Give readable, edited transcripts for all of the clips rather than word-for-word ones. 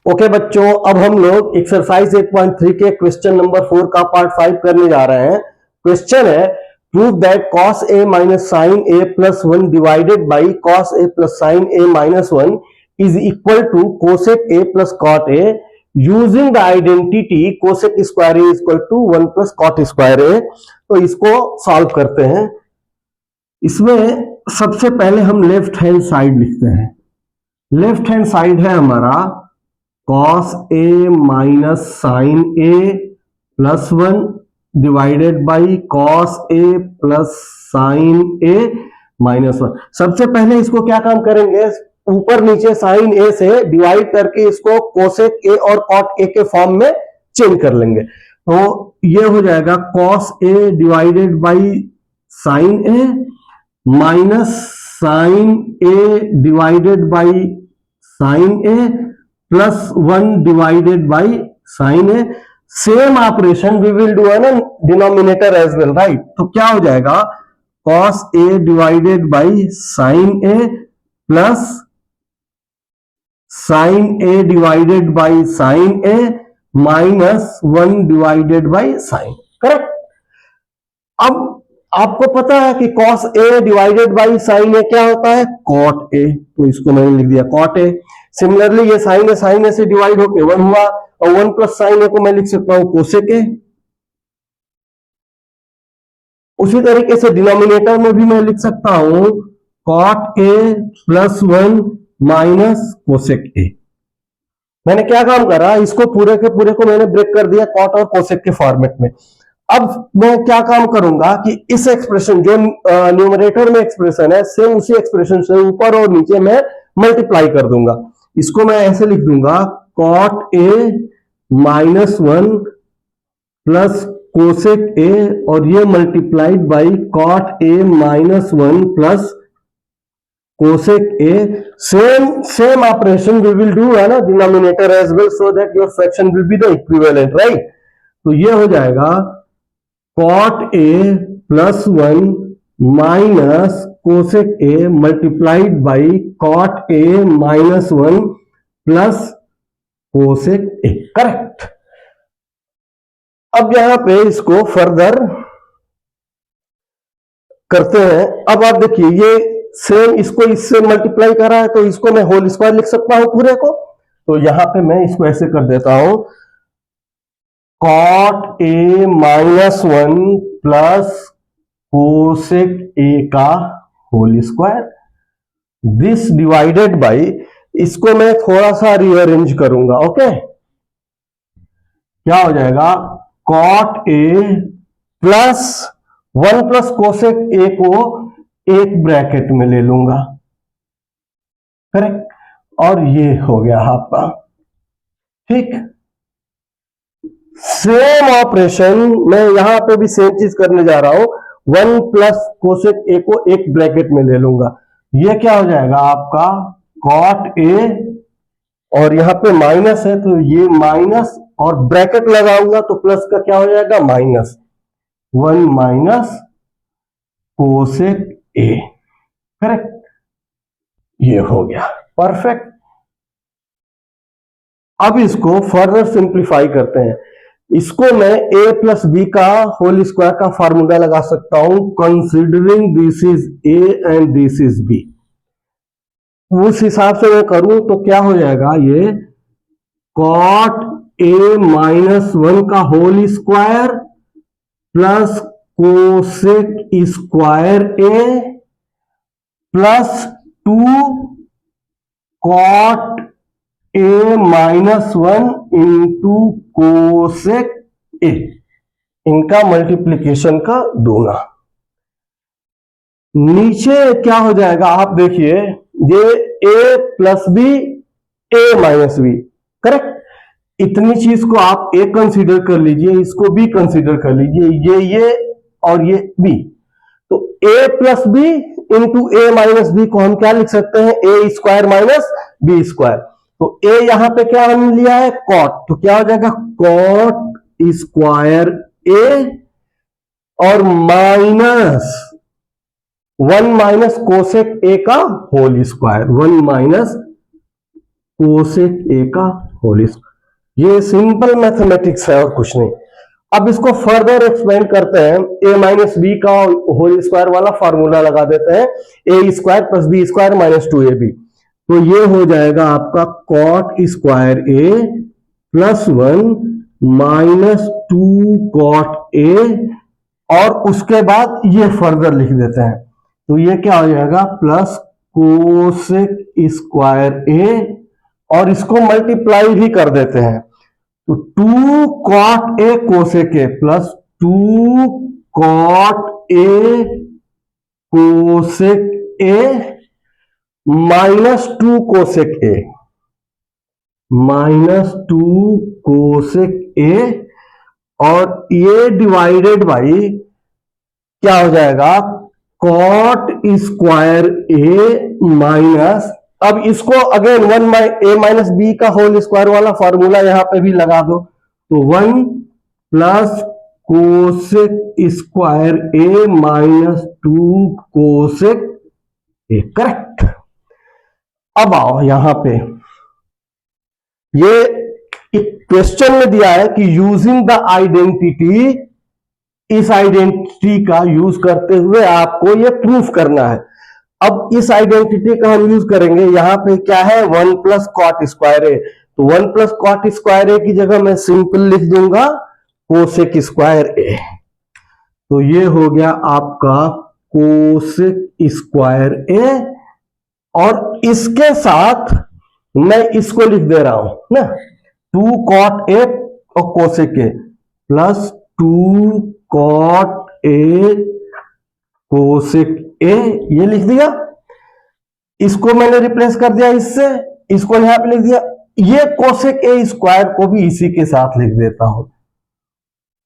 Okay बच्चों, अब हम लोग एक्सरसाइज 8.3 के क्वेश्चन नंबर 4 का पार्ट 5 करने जा रहे हैं। क्वेश्चन है prove that cos a minus sine a plus 1 divided by cos a plus sine a minus 1 is equal to cosec a प्लस cot a using the identity cosec square a equal to 1 plus cot square a। तो इसको solve करते हैं। इसमें सबसे पहले हम left hand side लिखते हैं। लेफ्ट हैंड साइड है हमारा cos a minus sine a plus 1 divided by cos a plus sine a minus 1। सबसे पहले इसको क्या काम करेंगे, ऊपर नीचे साइन a से डिवाइड करके इसको cosec a और cot a के फॉर्म में चेंज कर लेंगे। तो ये हो जाएगा cos a divided by sine a minus sine a divided by sine a plus 1 divided by sine A. Same operation we will do on denominator as well, right. तो क्या हो जाएगा cos a divided by sine A plus sine a divided by sine A minus 1 divided by sine, correct. अब आपको पता है कि cos a divided by sine a क्या होता है, cot a, तो इसको मैंने लिख दिया cot a। सिमिलरली ये साइन ए से डिवाइड होके 1 हुआ और 1 प्लस साइन ए को मैं लिख सकता हूं कोसेक ए। उसी तरीके से डिनोमिनेटर में भी मैं लिख सकता हूं cot a plus 1 minus cosec ए। मैंने क्या काम करा, इसको पूरे के पूरे को मैंने ब्रेक कर दिया cot और कोसेक के फॉर्मेट में। अब मैं क्या काम करूंगा कि इस एक्सप्रेशन जो न्यूमरेटर में एक्सप्रेशन है, सेम उसी एक्सप्रेशन से ऊपर और नीचे मैं मल्टीप्लाई कर दूंगा। इसको मैं ऐसे लिख दूंगा cot a minus 1 plus cosec a और ये multiplied by cot a minus 1 plus cosec a। Same operation we will do है ना denominator as well, so that your fraction will be the equivalent, right. तो ये हो जाएगा cot a plus 1 minus cosec a multiplied by cot a minus 1 plus cosec a, correct. अब यहां पे इसको फर्दर करते हैं। अब आप देखिए ये सेम इसको इससे मल्टीप्लाई करा है, तो इसको मैं होल स्क्वायर लिख सकता हूं पूरे को। तो यहां पे मैं इसको ऐसे कर देता हूं cot a minus 1 plus cosec a का whole square, this divided by, इसको मैं थोड़ा सा रीअरेंज करूंगा, ओके। क्या हो जाएगा cot a plus 1 plus cosec a को एक ब्रैकेट में ले लूंगा, करेक्ट। और ये हो गया आपका, ठीक। सेम ऑपरेशन मैं यहां पे भी सेम चीज करने जा रहा हूं, 1 प्लस कोसेक a को एक ब्रैकेट में ले लूंगा। ये क्या हो जाएगा आपका cot a और यहां पे माइनस है तो ये माइनस और ब्रैकेट लगाऊंगा तो प्लस का क्या हो जाएगा minus 1 minus cosec a, correct. ये हो गया परफेक्ट। अब इसको फर्दर सिंप्लीफाई करते हैं। इसको मैं a प्लस बी का होल स्क्वायर का फार्मूला लगा सकता हूं, considering this is a and this is b। उस हिसाब से मैं करूं तो क्या हो जाएगा, ये cot a माइनस 1 का whole square plus cosec square a plus 2 cot a minus 1 into cosec a, इनका मल्टीप्लीकेशन का दूंगा। नीचे क्या हो जाएगा आप देखिए, ये a plus B a minus B, correct. इतनी चीज को आप a कंसीडर कर लीजिए, इसको b कंसीडर कर लीजिए, ये और ये b। तो a plus B into a minus B को हम क्या लिख सकते हैं, a square minus B square. तो a यहां पे क्या हमने लिया है cot, तो क्या हो जाएगा cot स्क्वायर a और माइनस 1 माइनस कोसेक a का whole square, 1 minus cosec A का होल स्क्वायर। ये सिंपल मैथमेटिक्स है और कुछ नहीं। अब इसको फर्दर एक्सपेंड करते हैं, ए माइनस बी का होल स्क्वायर वाला फॉर्मूला लगा देते हैं, A square plus B square minus 2ab। तो ये हो जाएगा आपका cot square A plus 1 minus 2 cot A, और उसके बाद ये फर्दर लिख देते हैं। तो ये क्या हो जाएगा प्लस कोसेक स्क्वायर ए, और इसको मल्टीप्लाई भी कर देते हैं। तो 2 cot A cosec A plus 2 cot A cosec A minus 2 cosec A, minus 2 cosec A, और ये डिवाइडेड बाई क्या हो जाएगा कॉट स्क्वायर ए माइनस, अब इसको अगेन 1 ए माइनस बी का होल स्क्वायर वाला फॉर्मूला यहां पे भी लगा दो। तो 1 प्लस कोसेक स्क्वायर ए माइनस 2 कोसेक ए, करेक्ट। अब आओ यहां पे, ये क्वेश्चन में दिया है कि यूजिंग द आइडेंटिटी, इस आइडेंटिटी का यूज करते हुए आपको ये प्रूफ करना है। अब इस आइडेंटिटी का हम यूज करेंगे, यहां पे क्या है 1 प्लस कॉट स्क्वायर ए, तो 1 प्लस कॉट स्क्वायर ए की जगह मैं सिंपल लिख दूंगा कोसेक स्क्वायर ए। तो ये हो गया आपका कोसेक स्क्वायर ए, और इसके साथ मैं इसको लिख दे रहा हूं ना 2 कॉट ए और cosec A plus 2 cot A cosec A, ये लिख दिया। इसको मैंने रिप्लेस कर दिया इससे, इसको यहां पे लिख दिया। ये कोसेक ए स्क्वायर को भी इसी के साथ लिख देता हूं,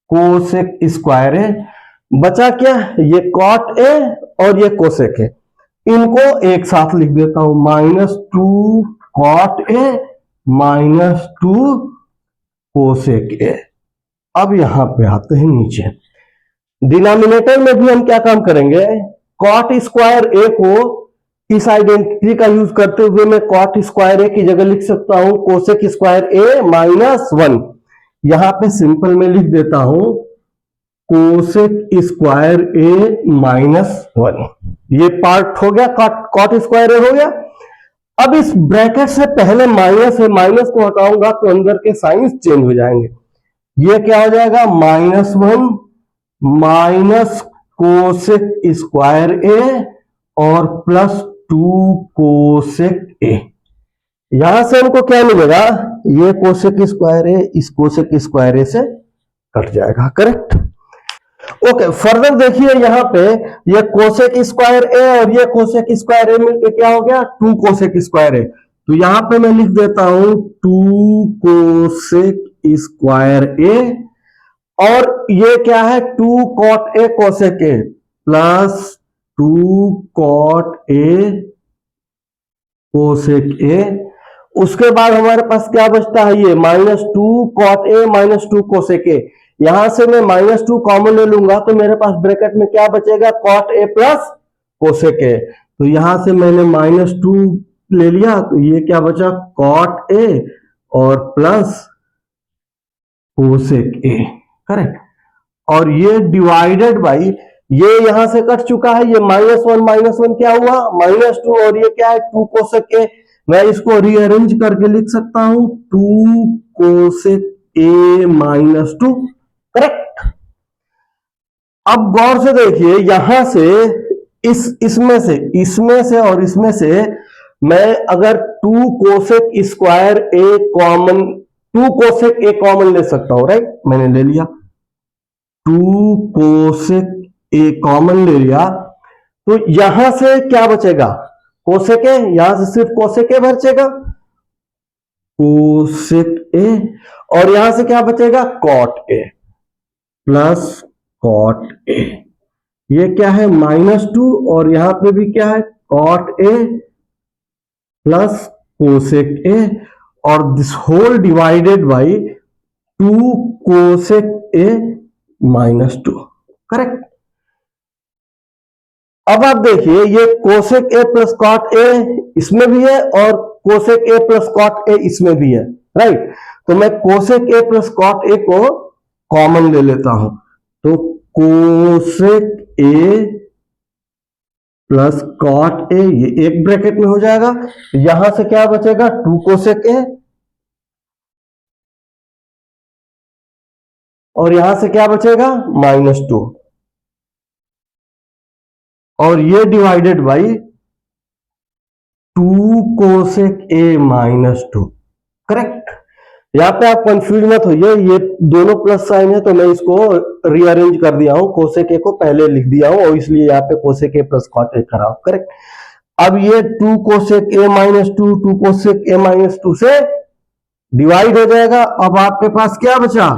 कोसेक स्क्वायर ए। बचा क्या, ये कॉट ए और ये कोसेक ए, इनको एक साथ लिख देता हूं, minus 2 cot A minus 2 cosec A. अब यहां पे आते हैं नीचे, डिनोमिनेटर में भी हम क्या काम करेंगे, कॉट स्क्वायर ए को इस आइडेंटिटी का यूज करते हुए मैं कॉट स्क्वायर ए की जगह लिख सकता हूं कोसेक स्क्वायर ए माइनस 1। यहां पे सिंपल में लिख देता हूं कोसेक स्क्वायर ए माइनस 1। ये पार्ट हो गया, कॉट स्क्वायर ए हो गया। अब इस ब्रैकेट से पहले माइनस है, माइनस को हटाऊंगा तो अंदर के साइंस चेंज हो जाएंगे। ये क्या हो जाएगा माइनस 1 माइनस कोसेक स्क्वायर ए और प्लस 2 कोसेक ए। यहां से हमको क्या मिलेगा, ये कोसेक स्क्वायर ए इस कोसेक स्क्वायर ए से कट जाएगा, करेक्ट। ओके, फर्दर देखिए यहां पे ये कोसेक स्क्वायर ए और ये कोसेक स्क्वायर ए मिलकर क्या हो गया 2 कोसेक स्क्वायर ए। तो यहां पे मैं लिख देता हूं 2 कोसेक स्क्वायर ए, और ये क्या है 2 cot A cosec A plus 2 cot A cosec A. उसके बाद हमारे पास क्या बचता है, ये minus 2 cot A minus 2 cosec A. यहां से मैं माइनस 2 कॉमन ले लूंगा तो मेरे पास ब्रैकेट में क्या बचेगा cot A plus cosec A. तो यहां से मैंने माइनस 2 ले लिया, तो ये क्या बचा कॉट ए और प्लस कोसेक ए, करेक्ट। और ये डिवाइडेड बाई, ये यहां से कट चुका है, ये माइनस वन क्या हुआ माइनस 2, और ये क्या है 2 कोसेक ए। मैं इसको रीअरेंज करके लिख सकता हूं 2 कोसेक ए माइनस 2, करेक्ट। अब गौर से देखिए, यहां से इसमें से और इसमें से मैं अगर 2 कोसेक स्क्वायर ए कॉमन, 2 कोसेक ए कॉमन ले सकता हूं, राइट। मैंने ले लिया 2 कोसेक ए कॉमन ले लिया, तो यहां से क्या बचेगा कोसेक ए, यहां से सिर्फ कोसेक ए बचेगा कोसेक ए, और यहां से क्या बचेगा cot A plus cot A. ये क्या है -2, और यहां पे भी क्या है cot A plus cosec A, और this whole divided by 2 cosec A -2, correct. अब आप देखिए ये cosec A plus cot A इसमें भी है और cosec A plus cot A इसमें भी है, राइट। तो मैं cosec A plus cot A को कॉमन ले लेता हूं, तो cosec A plus cot A ये एक ब्रैकेट में हो जाएगा, यहां से क्या बचेगा 2 कोसेक ए, और यहां से क्या बचेगा -2, और ये divided by 2 cosec A -2, correct. यहां पे आप कंफ्यूज मत होइए, ये दोनों प्लस साइन है तो मैं इसको रीअरेंज कर दिया हूं, कोसेक ए को पहले लिख दिया हूं और इसलिए यहाँ पे cosec A plus cot A करा, करेक्ट। अब ये 2 कोसेक ए -2 2 कोसेक ए -2 से डिवाइड हो जाएगा। अब आपके पास क्या बचा,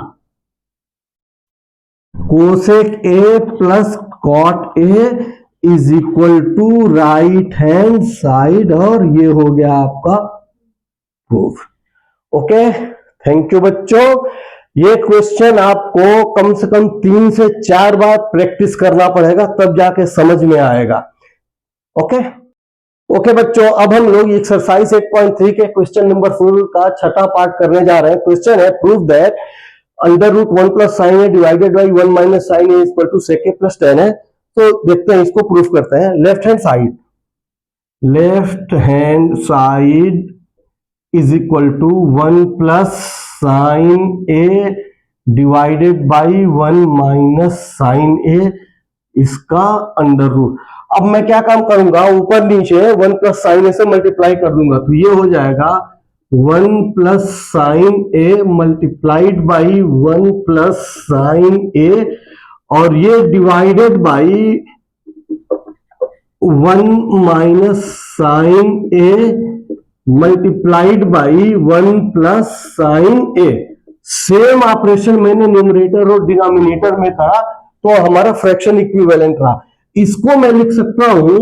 cosec A plus cot A is equal to right hand side, और ये हो गया आपका प्रूफ। ओके, थैंक यू बच्चों। ये क्वेश्चन आपको कम से कम 3 से 4 बार प्रैक्टिस करना पड़ेगा, तब जाके समझ में आएगा। ओके ओके बच्चों, अब हम लोग एक्सरसाइज 8.3 के क्वेश्चन नंबर 4 का छठा पार्ट करने जा रहे हैं। क्वेश्चन है prove that √1 plus sine A divided by 1 minus sine A equal to sec A plus 10 है। तो देखते हैं, इसको प्रूफ करते हैं। Left hand side is equal to 1 plus sine A divided by 1 minus sine A, इसका under root. अब मैं क्या काम करूंगा, ऊपर नीचे 1 प्लस साइन ए से मल्टीप्लाई कर दूंगा, तो ये हो जाएगा 1 plus sine A multiplied by 1 plus sine A, और ये divided by 1 minus sine A multiplied by 1 plus sine A. Same operation मैंने न्यूमरेटर और डिनोमिनेटर में करा, तो हमारा फ्रैक्शन इक्विवेलेंट रहा। इसको मैं लिख सकता हूं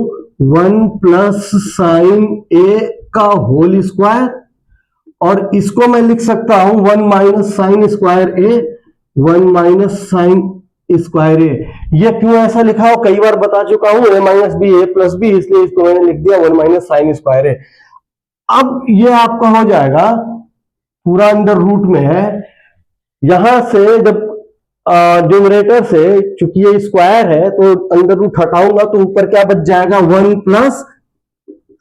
1 प्लस साइन ए का होल स्क्वायर, और इसको मैं लिख सकता हूं 1 माइनस साइन स्क्वायर ए, 1 माइनस साइन स्क्वायर ए। ये क्यों ऐसा लिखा हो, कई बार बता चुका हूं, a minus B A plus B, इसलिए इसको मैंने लिख दिया 1 माइनस साइन स्क्वायर ए। अब ये आपका हो जाएगा पूरा अंडर रूट में है, यहां से जब न्यूमरेटर से, चूंकि ये स्क्वायर है तो अंडर रूट हटाऊंगा तो ऊपर क्या बच जाएगा 1 प्लस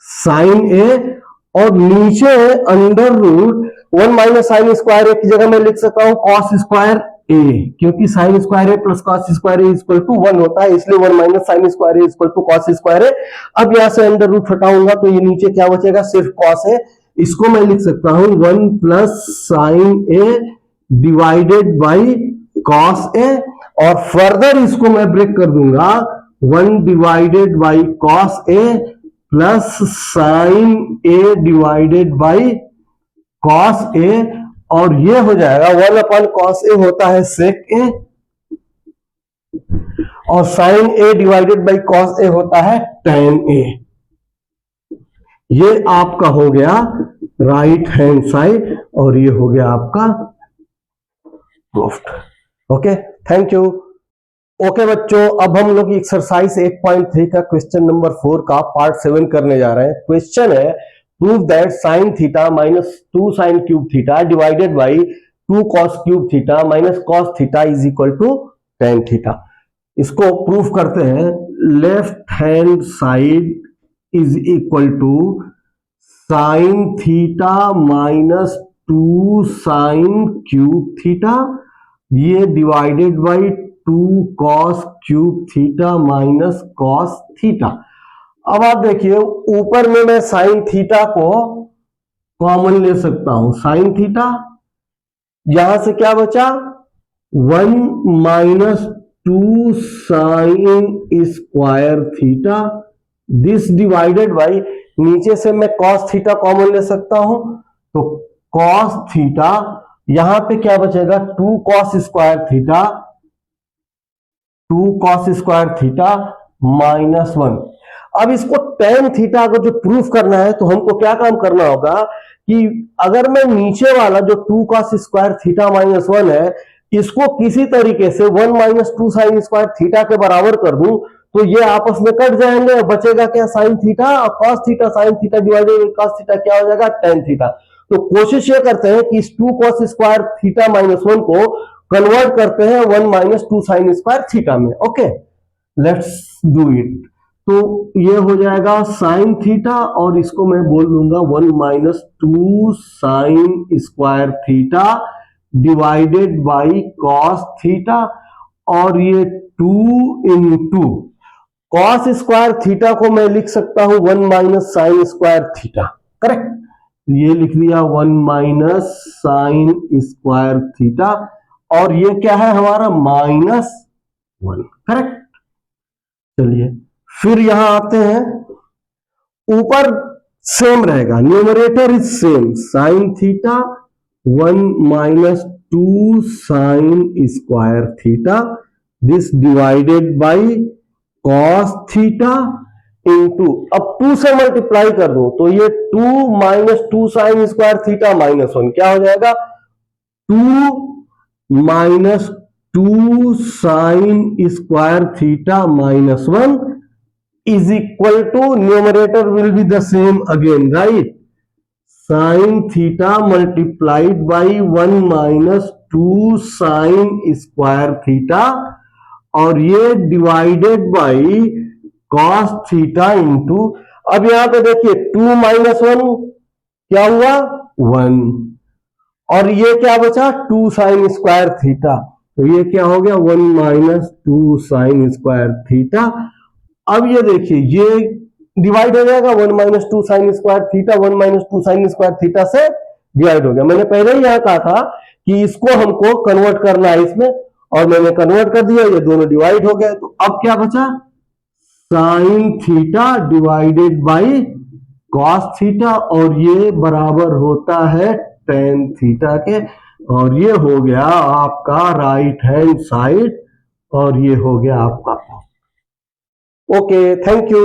साइन ए, और नीचे under root 1 minus sine square A की जगह मैं लिख सकता हूं कॉस स्क्वायर ए, क्योंकि sine square A plus cos square A equal to 1 होता है, इसलिए 1 minus sine square A equal to cos square A. अब यहां से अंडर रूट हटाऊंगा तो ये नीचे क्या बचेगा, सिर्फ कॉस है। इसको मैं लिख सकता हूं 1 plus sine A divided by cos A, और फर्दर इसको मैं ब्रेक कर दूंगा 1 divided by cos A plus sine A divided by cos A, और ये हो जाएगा 1 अपॉन कॉस ए होता है सेक ए, और sine A divided by cos A होता है टेन ए। ये आपका हो गया राइट हैंड साइड, और ये हो गया आपका proofed. Okay, thank you. Okay बच्चों, अब हम लोग एक्सरसाइज 8.3 का क्वेश्चन नंबर 4 का पार्ट 7 करने जा रहे हैं। क्वेश्चन है prove that sine theta minus 2 sine cube theta divided by 2 cos cube theta minus cos theta is equal to ten theta. इसको प्रूफ करते हैं। Left hand side is equal to sine theta minus 2 sine cube theta, ये divided by 2 cos cube theta minus cos theta. अब आप देखिए, ऊपर में मैं साइन थीटा को कॉमन ले सकता हूं, साइन थीटा, यहां से क्या बचा 1 minus 2 sine square theta, this divided by, नीचे से मैं कॉस थीटा कॉमन ले सकता हूं, तो कॉस थीटा, यहां पे क्या बचेगा 2 cos square theta, 2 cos square theta minus 1। अब इसको टेन थीटा को जो प्रूफ करना है, तो हमको क्या काम करना होगा कि अगर मैं नीचे वाला जो 2 कॉस स्क्वायर थीटा माइनस 1 है, इसको किसी तरीके से 1 माइनस 2 साइन स्क्वायर थीटा के बराबर कर दूं, तो ये आपस में कट जाएंगे और बचेगा क्या, साइन थीटा और cos theta. Sine theta divided by cos theta क्या हो जाएगा, टेन थीटा। तो कोशिश ये करते हैं कि इस 2 cos स्क्वायर थीटा माइनस 1 को कन्वर्ट करते हैं 1 माइनस 2 साइन स्क्वायर थीटा में। Okay, let's do it. तो ये हो जाएगा साइन थीटा और इसको मैं बोल दूंगा 1 minus 2 sine square theta divided by cos theta, और ये 2 इंटू कॉस स्क्वायर थीटा को मैं लिख सकता हूं 1 minus sine square theta. Correct, ये लिख दिया 1 माइनस साइन स्क्वायर थीटा, और ये क्या है हमारा -1। करेक्ट। चलिए फिर यहां आते हैं, ऊपर सेम रहेगा, numerator is same, sine theta 1 minus 2 sine square theta, this divided by cos theta into, अब 2 से मल्टीप्लाई कर दो तो ये 2 माइनस 2 साइन स्क्वायर थीटा -1 क्या हो जाएगा, 2 minus 2 sine square theta -1 is equal to, numerator will be the same again, right, sine theta multiplied by 1 minus 2 sine square theta, और ये divided by cos theta into, अब यहां पे देखिए 2 minus 1 क्या हुआ 1, और ये क्या बचा 2 साइन स्क्वायर थीटा, तो ये क्या हो गया 1 माइनस 2 साइन स्क्वायर थीटा। अब ये देखिए ये डिवाइड हो जाएगा 1 minus 2 sine square theta 1 minus 2 sine square theta से डिवाइड हो गया। मैंने पहले ही यहां कहा था कि इसको हमको कन्वर्ट करना है इसमें, और मैंने कन्वर्ट कर दिया, ये दोनों डिवाइड हो गए। तो अब क्या बचा, sine theta divided by cos theta, और ये बराबर होता है टेन थीटा के, और ये हो गया आपका राइट हैंड साइड, और ये हो गया आपका। Okay, thank you.